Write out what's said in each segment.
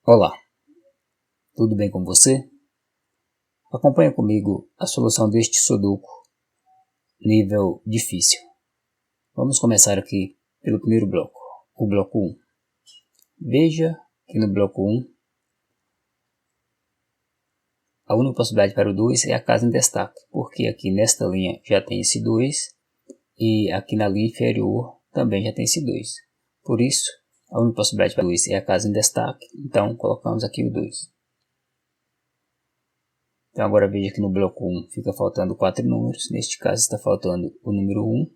Olá, tudo bem com você? Acompanhe comigo a solução deste Sudoku nível difícil. Vamos começar aqui pelo primeiro bloco, o bloco 1. Veja que no bloco 1, a única possibilidade para o 2 é a casa em destaque, porque aqui nesta linha já tem esse 2 e aqui na linha inferior também já tem esse 2. Por isso, a única possibilidade para o 2 é a casa em destaque, então colocamos aqui o 2. Então agora veja que no bloco 1 fica faltando 4 números, neste caso está faltando o número 1,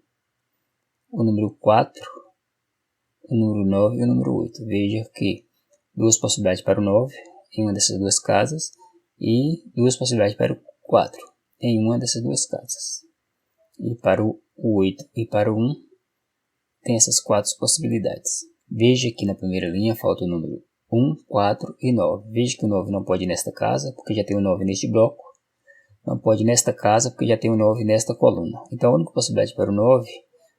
o número 4, o número 9 e o número 8. Veja que duas possibilidades para o 9 em uma dessas duas casas e duas possibilidades para o 4 em uma dessas duas casas. E para o 8 e para o 1 tem essas 4 possibilidades. Veja que na primeira linha falta o número 1, 4 e 9. Veja que o 9 não pode ir nesta casa, porque já tem o 9 neste bloco. Não pode ir nesta casa, porque já tem o 9 nesta coluna. Então a única possibilidade para o 9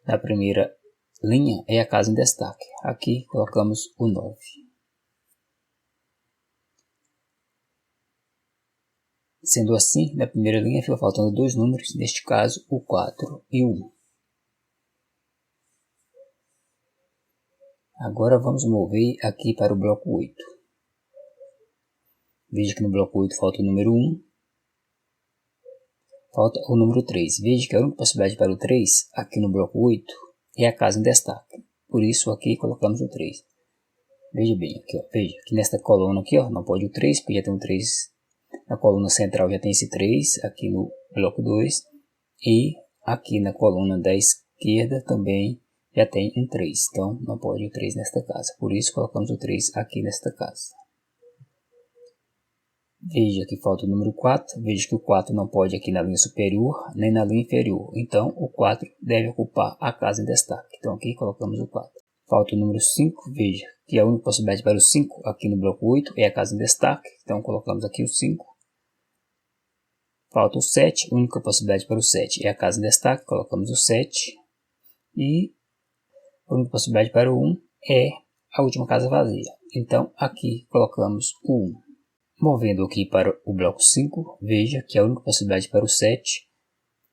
na primeira linha é a casa em destaque. Aqui colocamos o 9. Sendo assim, na primeira linha fica faltando dois números, neste caso o 4 e o 1. Agora vamos mover aqui para o bloco 8. Veja que no bloco 8 falta o número 1, falta o número 3. Veja que a única possibilidade para o 3 aqui no bloco 8 é a casa em destaque. Por isso aqui colocamos o 3. Veja bem, aqui, ó, veja que nesta coluna aqui, ó, não pode o 3, porque já tem um 3. Na coluna central já tem esse 3, aqui no bloco 2. E aqui na coluna da esquerda também já tem um 3. Então não pode o 3 nesta casa. Por isso colocamos o 3 aqui nesta casa. Veja que falta o número 4. Veja que o 4 não pode aqui na linha superior nem na linha inferior. Então o 4 deve ocupar a casa em destaque. Então aqui colocamos o 4. Falta o número 5. Veja que a única possibilidade para o 5 aqui no bloco 8 é a casa em destaque. Então colocamos aqui o 5. Falta o 7. A única possibilidade para o 7 é a casa em destaque. Colocamos o 7. E a única possibilidade para o 1 é a última casa vazia. Então aqui colocamos o 1. Movendo aqui para o bloco 5, veja que a única possibilidade para o 7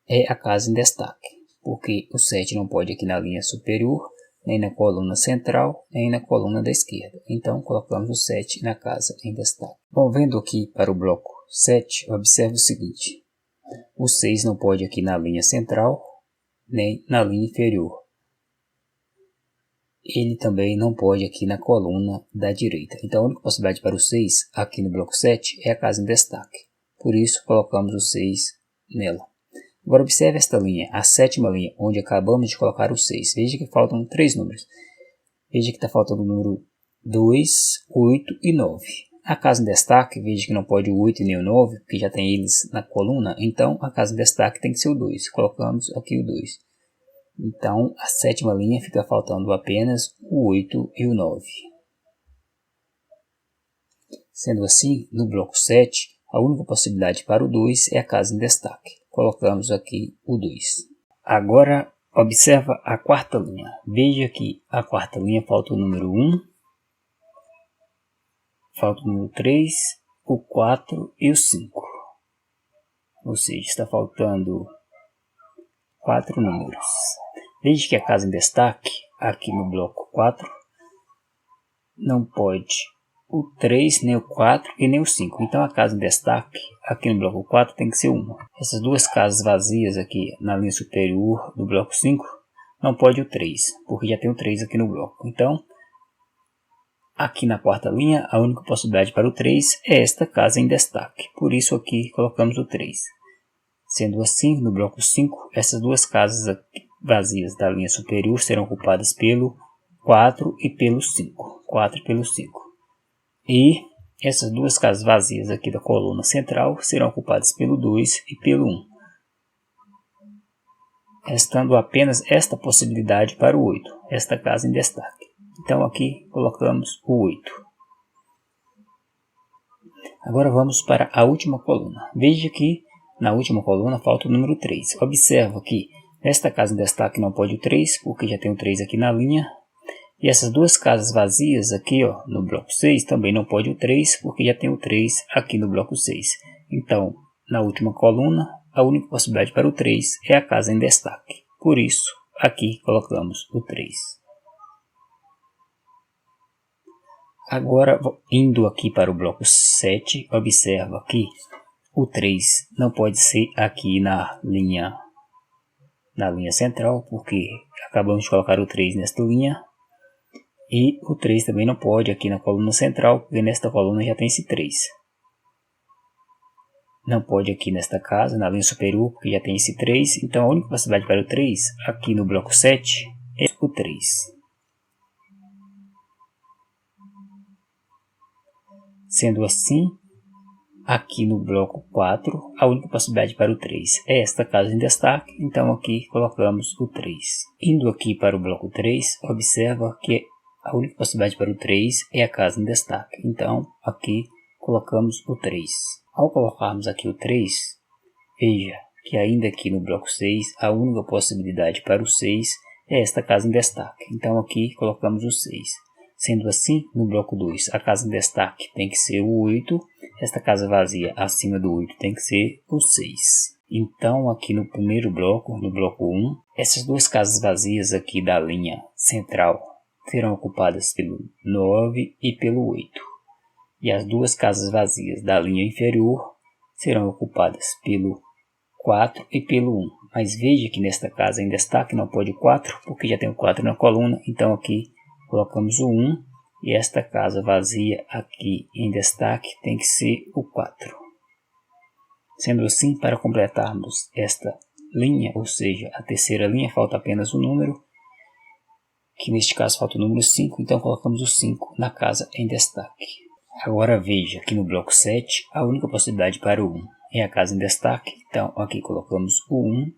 é a casa em destaque, porque o 7 não pode aqui na linha superior, nem na coluna central, nem na coluna da esquerda. Então colocamos o 7 na casa em destaque. Movendo aqui para o bloco 7, observe o seguinte: o 6 não pode aqui na linha central, nem na linha inferior. Ele também não pode aqui na coluna da direita. Então a única possibilidade para o 6 aqui no bloco 7 é a casa em destaque. Por isso colocamos o 6 nela. Agora observe esta linha, a sétima linha, onde acabamos de colocar o 6. Veja que faltam 3 números. Veja que está faltando o número 2, 8 e 9. A casa em destaque, veja que não pode o 8 nem o 9, porque já tem eles na coluna. Então a casa em destaque tem que ser o 2. Colocamos aqui o 2. Então, a sétima linha fica faltando apenas o 8 e o 9. Sendo assim, no bloco 7, a única possibilidade para o 2 é a casa em destaque. Colocamos aqui o 2. Agora, observa a quarta linha. Veja que a quarta linha falta o número 1, falta o número 3, o 4 e o 5. Ou seja, está faltando 4 números. Veja que a casa em destaque, aqui no bloco 4, não pode o 3, nem o 4 e nem o 5. Então a casa em destaque, aqui no bloco 4, tem que ser uma. Essas duas casas vazias aqui na linha superior do bloco 5, não pode o 3, porque já tem o 3 aqui no bloco. Então, aqui na quarta linha, a única possibilidade para o 3 é esta casa em destaque. Por isso aqui colocamos o 3. Sendo assim, no bloco 5, essas duas casas aqui vazias da linha superior serão ocupadas pelo 4 e pelo 5. 4 e pelo 5. E essas duas casas vazias aqui da coluna central serão ocupadas pelo 2 e pelo 1. Restando apenas esta possibilidade para o 8, esta casa em destaque. Então aqui colocamos o 8. Agora vamos para a última coluna. Veja que na última coluna falta o número 3. Observa que esta casa em destaque não pode o 3, porque já tem o 3 aqui na linha. E essas duas casas vazias aqui, ó, no bloco 6, também não pode o 3, porque já tem o 3 aqui no bloco 6. Então, na última coluna, a única possibilidade para o 3 é a casa em destaque. Por isso, aqui colocamos o 3. Agora, indo aqui para o bloco 7, observa aqui, o 3 não pode ser aqui na linha central, porque acabamos de colocar o 3 nesta linha. E o 3 também não pode aqui na coluna central, porque nesta coluna já tem esse 3. Não pode aqui nesta casa, na linha superior, porque já tem esse 3. Então a única possibilidade para o 3, aqui no bloco 7, é o 3. Sendo assim, aqui no bloco 4, a única possibilidade para o 3 é esta casa em destaque. Então aqui colocamos o 3. Indo aqui para o bloco 3, observa que a única possibilidade para o 3 é a casa em destaque. Então aqui colocamos o 3. Ao colocarmos aqui o 3, veja que ainda aqui no bloco 6, a única possibilidade para o 6 é esta casa em destaque. Então aqui colocamos o 6. Sendo assim, no bloco 2, a casa em destaque tem que ser o 8. Esta casa vazia acima do 8 tem que ser o 6. Então aqui no primeiro bloco, no bloco 1, essas duas casas vazias aqui da linha central serão ocupadas pelo 9 e pelo 8. E as duas casas vazias da linha inferior serão ocupadas pelo 4 e pelo 1. Mas veja que nesta casa em destaque não pode o 4, porque já tem o 4 na coluna. Então aqui colocamos o 1. E esta casa vazia aqui em destaque tem que ser o 4. Sendo assim, para completarmos esta linha, ou seja, a terceira linha, falta apenas um número, que neste caso falta o número 5, então colocamos o 5 na casa em destaque. Agora veja que no bloco 7, a única possibilidade para o 1 é a casa em destaque. Então aqui colocamos o 1.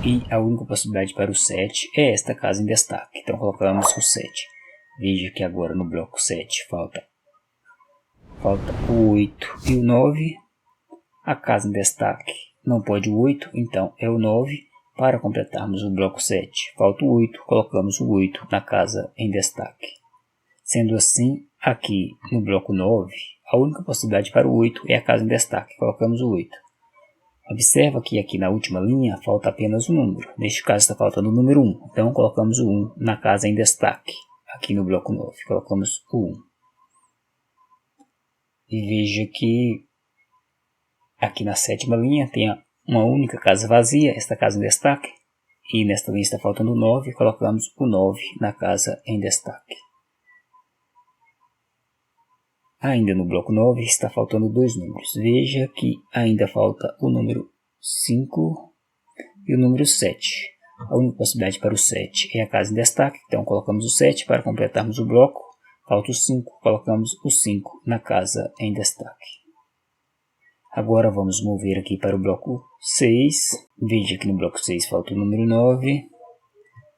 E a única possibilidade para o 7 é esta casa em destaque. Então colocamos o 7. Veja que agora no bloco 7 falta o 8 e o 9. A casa em destaque não pode o 8, então é o 9. Para completarmos o bloco 7, falta o 8, colocamos o 8 na casa em destaque. Sendo assim, aqui no bloco 9, a única possibilidade para o 8 é a casa em destaque, colocamos o 8. Observa que aqui na última linha falta apenas um número, neste caso está faltando o número 1, então colocamos o 1 na casa em destaque, aqui no bloco 9, colocamos o 1. E veja que aqui na sétima linha tem uma única casa vazia, esta casa em destaque, e nesta linha está faltando o 9, colocamos o 9 na casa em destaque. Ainda no bloco 9 está faltando dois números, veja que ainda falta o número 5 e o número 7. A única possibilidade para o 7 é a casa em destaque, então colocamos o 7 para completarmos o bloco, falta o 5, colocamos o 5 na casa em destaque. Agora vamos mover aqui para o bloco 6. Veja que no bloco 6 falta o número 9.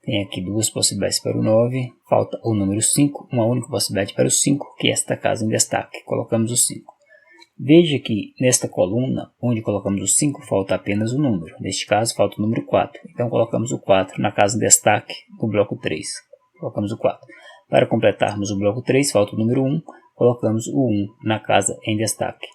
Tem aqui duas possibilidades para o 9. Falta o número 5, uma única possibilidade para o 5, que é esta casa em destaque. Colocamos o 5. Veja que nesta coluna, onde colocamos o 5, falta apenas um número. Neste caso, falta o número 4. Então colocamos o 4 na casa em destaque do bloco 3. Colocamos o 4. Para completarmos o bloco 3, falta o número 1. Colocamos o 1 na casa em destaque.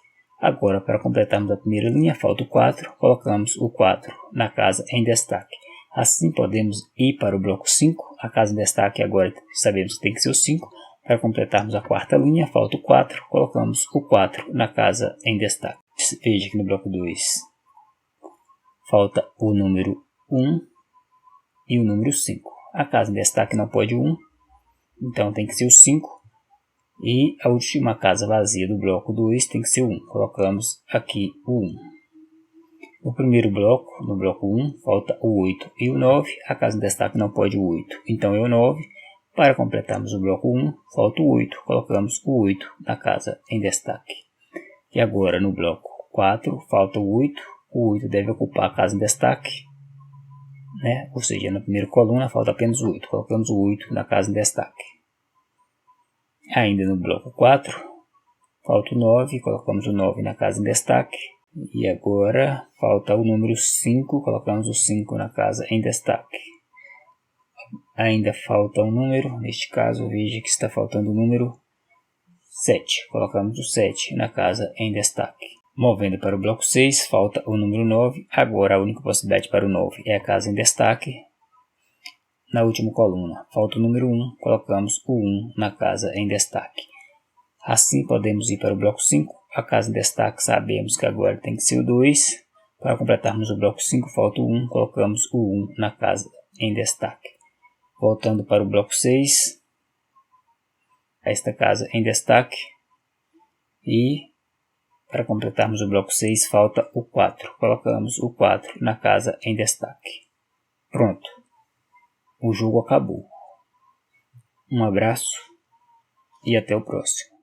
Agora, para completarmos a primeira linha, falta o 4, colocamos o 4 na casa em destaque. Assim podemos ir para o bloco 5, a casa em destaque agora sabemos que tem que ser o 5. Para completarmos a quarta linha, falta o 4, colocamos o 4 na casa em destaque. Veja que no bloco 2 falta o número 1 e o número 5. A casa em destaque não pode o 1, então tem que ser o 5. E a última casa vazia do bloco 2 tem que ser o 1. Colocamos aqui o 1. No primeiro bloco, no bloco 1, falta o 8 e o 9. A casa em destaque não pode o 8, então é o 9. Para completarmos o bloco 1, falta o 8. Colocamos o 8 na casa em destaque. E agora no bloco 4, falta o 8. O 8 deve ocupar a casa em destaque, né? Ou seja, na primeira coluna falta apenas o 8. Colocamos o 8 na casa em destaque. Ainda no bloco 4, falta o 9, colocamos o 9 na casa em destaque. E agora falta o número 5, colocamos o 5 na casa em destaque. Ainda falta um número, neste caso veja que está faltando o número 7, colocamos o 7 na casa em destaque. Movendo para o bloco 6, falta o número 9, agora a única possibilidade para o 9 é a casa em destaque. Na última coluna, falta o número 1, colocamos o 1 na casa em destaque. Assim podemos ir para o bloco 5, a casa em destaque sabemos que agora tem que ser o 2. Para completarmos o bloco 5, falta o 1, colocamos o 1 na casa em destaque. Voltando para o bloco 6, esta casa em destaque. E para completarmos o bloco 6, falta o 4, colocamos o 4 na casa em destaque. Pronto, o jogo acabou. Um abraço e até o próximo.